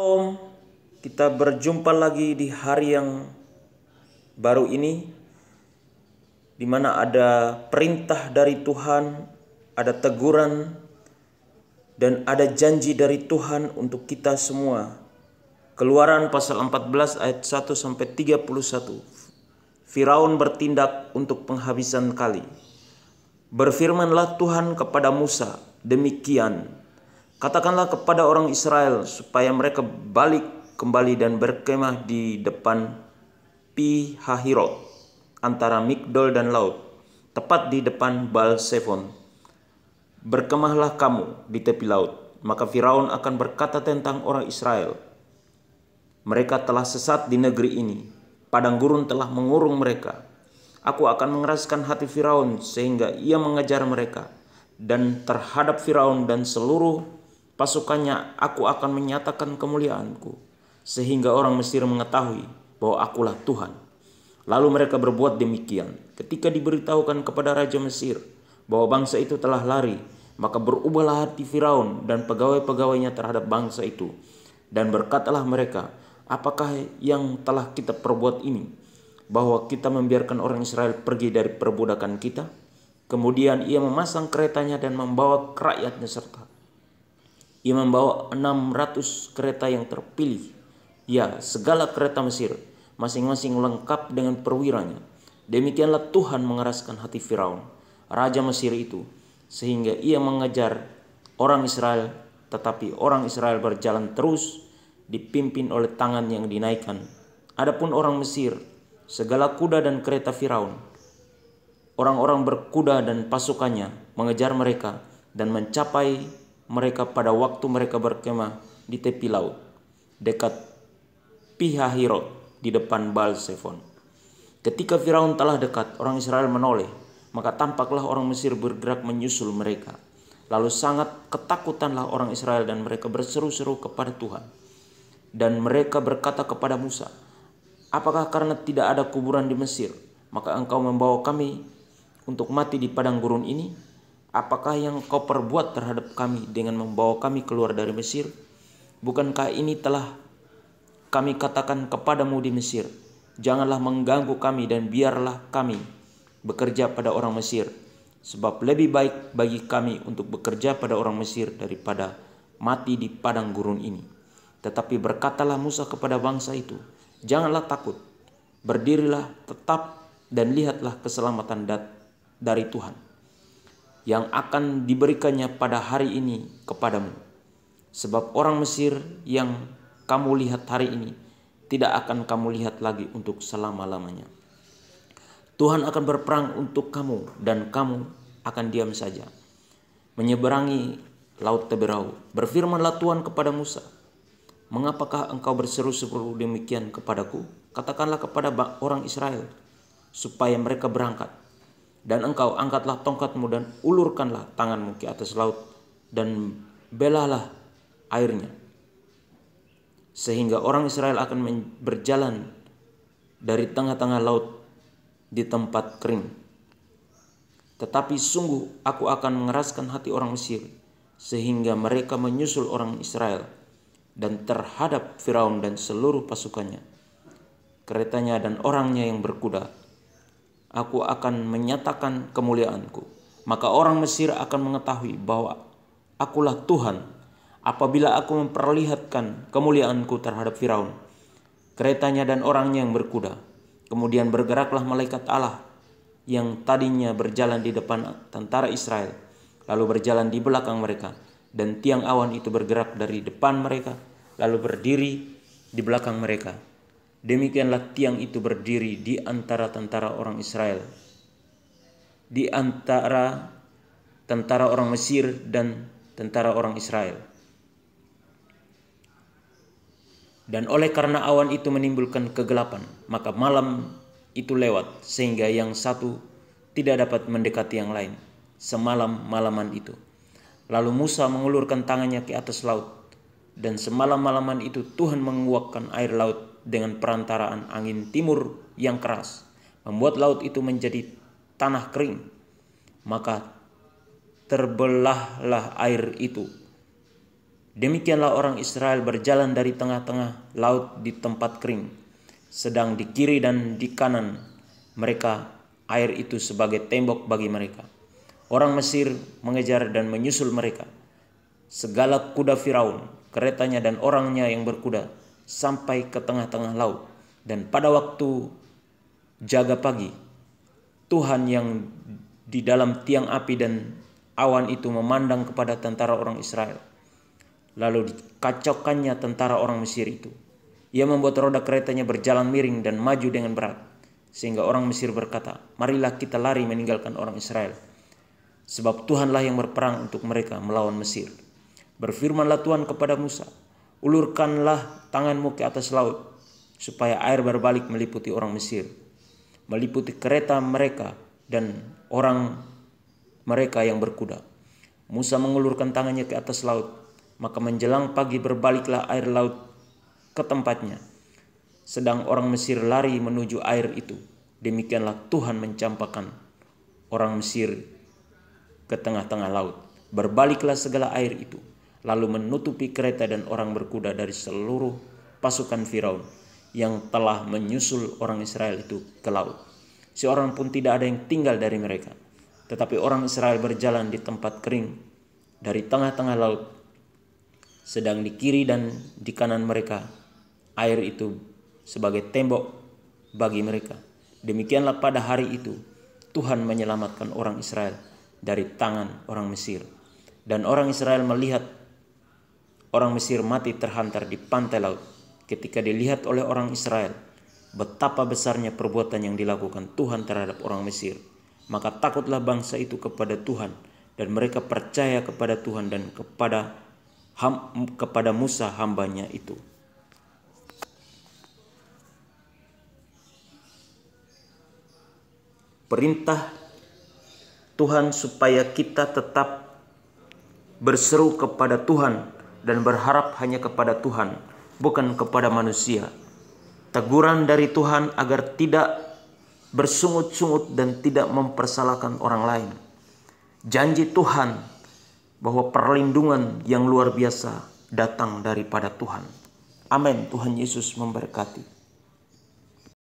Om, kita berjumpa lagi di hari yang baru ini, di mana ada perintah dari Tuhan, ada teguran, dan ada janji dari Tuhan untuk kita semua. Keluaran pasal 14 ayat 1 sampai 31. Firaun bertindak untuk penghabisan kali. Berfirmanlah Tuhan kepada Musa, demikian, katakanlah kepada orang Israel supaya mereka balik kembali dan berkemah di depan Pi-hahirot antara Migdol dan laut, tepat di depan Baal-Zephon. Berkemahlah kamu di tepi laut. Maka Firaun akan berkata tentang orang Israel, mereka telah sesat di negeri ini, padang gurun telah mengurung mereka. Aku akan mengeraskan hati Firaun sehingga ia mengejar mereka, dan terhadap Firaun dan seluruh pasukannya aku akan menyatakan kemuliaanku, sehingga orang Mesir mengetahui bahwa akulah Tuhan. Lalu mereka berbuat demikian. Ketika diberitahukan kepada Raja Mesir bahwa bangsa itu telah lari, maka berubahlah hati Firaun dan pegawai-pegawainya terhadap bangsa itu, dan berkatalah mereka, apakah yang telah kita perbuat ini, bahwa kita membiarkan orang Israel pergi dari perbudakan kita? Kemudian ia memasang keretanya dan membawa rakyatnya serta. Ia membawa 600 kereta yang terpilih. Ya, segala kereta Mesir, masing-masing lengkap dengan perwiranya. Demikianlah Tuhan mengeraskan hati Firaun, raja Mesir itu, sehingga ia mengejar orang Israel, tetapi orang Israel berjalan terus dipimpin oleh tangan yang dinaikkan. Adapun orang Mesir, segala kuda dan kereta Firaun, orang-orang berkuda dan pasukannya mengejar mereka dan mencapai mereka pada waktu mereka berkemah di tepi laut, dekat Pi-hahirot di depan Baal-Zephon. Ketika Firaun telah dekat, orang Israel menoleh, maka tampaklah orang Mesir bergerak menyusul mereka. Lalu sangat ketakutanlah orang Israel dan mereka berseru-seru kepada Tuhan. Dan mereka berkata kepada Musa, apakah karena tidak ada kuburan di Mesir, maka engkau membawa kami untuk mati di padang gurun ini? Apakah yang kau perbuat terhadap kami dengan membawa kami keluar dari Mesir? Bukankah ini telah kami katakan kepadamu di Mesir, janganlah mengganggu kami dan biarlah kami bekerja pada orang Mesir, sebab lebih baik bagi kami untuk bekerja pada orang Mesir daripada mati di padang gurun ini. Tetapi berkatalah Musa kepada bangsa itu, janganlah takut, berdirilah tetap dan lihatlah keselamatan dari Tuhan yang akan diberikannya pada hari ini kepadamu. Sebab orang Mesir yang kamu lihat hari ini tidak akan kamu lihat lagi untuk selama-lamanya. Tuhan akan berperang untuk kamu dan kamu akan diam saja, menyeberangi laut Teberau. Berfirmanlah Tuhan kepada Musa, mengapakah engkau berseru-seru demikian kepadaku? Katakanlah kepada orang Israel supaya mereka berangkat. Dan engkau angkatlah tongkatmu dan ulurkanlah tanganmu ke atas laut dan belahlah airnya, sehingga orang Israel akan berjalan dari tengah-tengah laut di tempat kering. Tetapi sungguh aku akan mengeraskan hati orang Mesir, sehingga mereka menyusul orang Israel, dan terhadap Firaun dan seluruh pasukannya, keretanya dan orangnya yang berkuda, aku akan menyatakan kemuliaanku. Maka orang Mesir akan mengetahui bahwa akulah Tuhan apabila aku memperlihatkan kemuliaanku terhadap Firaun, keretanya dan orangnya yang berkuda. Kemudian bergeraklah malaikat Allah yang tadinya berjalan di depan tentara Israel, lalu berjalan di belakang mereka, dan tiang awan itu bergerak dari depan mereka, lalu berdiri di belakang mereka. Demikianlah tiang itu berdiri di antara tentara orang Israel, di antara tentara orang Mesir dan tentara orang Israel. Dan oleh karena awan itu menimbulkan kegelapan, maka malam itu lewat, sehingga yang satu tidak dapat mendekati yang lain semalam-malaman itu. Lalu Musa mengulurkan tangannya ke atas laut, dan semalam-malaman itu Tuhan menguapkan air laut dengan perantaraan angin timur yang keras, membuat laut itu menjadi tanah kering. Maka terbelahlah air itu Demikianlah orang Israel berjalan dari tengah-tengah laut di tempat kering, sedang di kiri dan di kanan mereka air itu sebagai tembok bagi mereka. Orang Mesir mengejar dan menyusul mereka. Segala kuda Firaun, keretanya dan orangnya yang berkuda sampai ke tengah-tengah laut. Dan pada waktu jaga pagi, Tuhan yang di dalam tiang api dan awan itu memandang kepada tentara orang Israel. Lalu dikacaukannya tentara orang Mesir itu. Ia membuat roda keretanya berjalan miring dan maju dengan berat. Sehingga orang Mesir berkata, marilah kita lari meninggalkan orang Israel. Sebab Tuhanlah yang berperang untuk mereka melawan Mesir. Berfirmanlah Tuhan kepada Musa, ulurkanlah tanganmu ke atas laut, supaya air berbalik meliputi orang Mesir, meliputi kereta mereka dan orang mereka yang berkuda. Musa mengulurkan tangannya ke atas laut, maka menjelang pagi berbaliklah air laut ke tempatnya. Sedang orang Mesir lari menuju air itu. Demikianlah Tuhan mencampakkan orang Mesir ke tengah-tengah laut. Berbaliklah segala air itu, lalu menutupi kereta dan orang berkuda dari seluruh pasukan Firaun yang telah menyusul orang Israel itu ke laut. Seorang pun tidak ada yang tinggal dari mereka. Tetapi orang Israel berjalan di tempat kering dari tengah-tengah laut, sedang di kiri dan di kanan mereka air itu sebagai tembok bagi mereka. Demikianlah pada hari itu Tuhan menyelamatkan orang Israel dari tangan orang Mesir. Dan orang Israel melihat orang Mesir mati terhantar di pantai laut. Ketika dilihat oleh orang Israel betapa besarnya perbuatan yang dilakukan Tuhan terhadap orang Mesir, maka takutlah bangsa itu kepada Tuhan, dan mereka percaya kepada Tuhan dan kepada Musa hambanya itu. Perintah Tuhan supaya kita tetap berseru kepada Tuhan dan berharap hanya kepada Tuhan, bukan kepada manusia. Teguran dari Tuhan agar tidak bersungut-sungut dan tidak mempersalahkan orang lain. Janji Tuhan bahwa perlindungan yang luar biasa datang daripada Tuhan. Amin. Tuhan Yesus memberkati.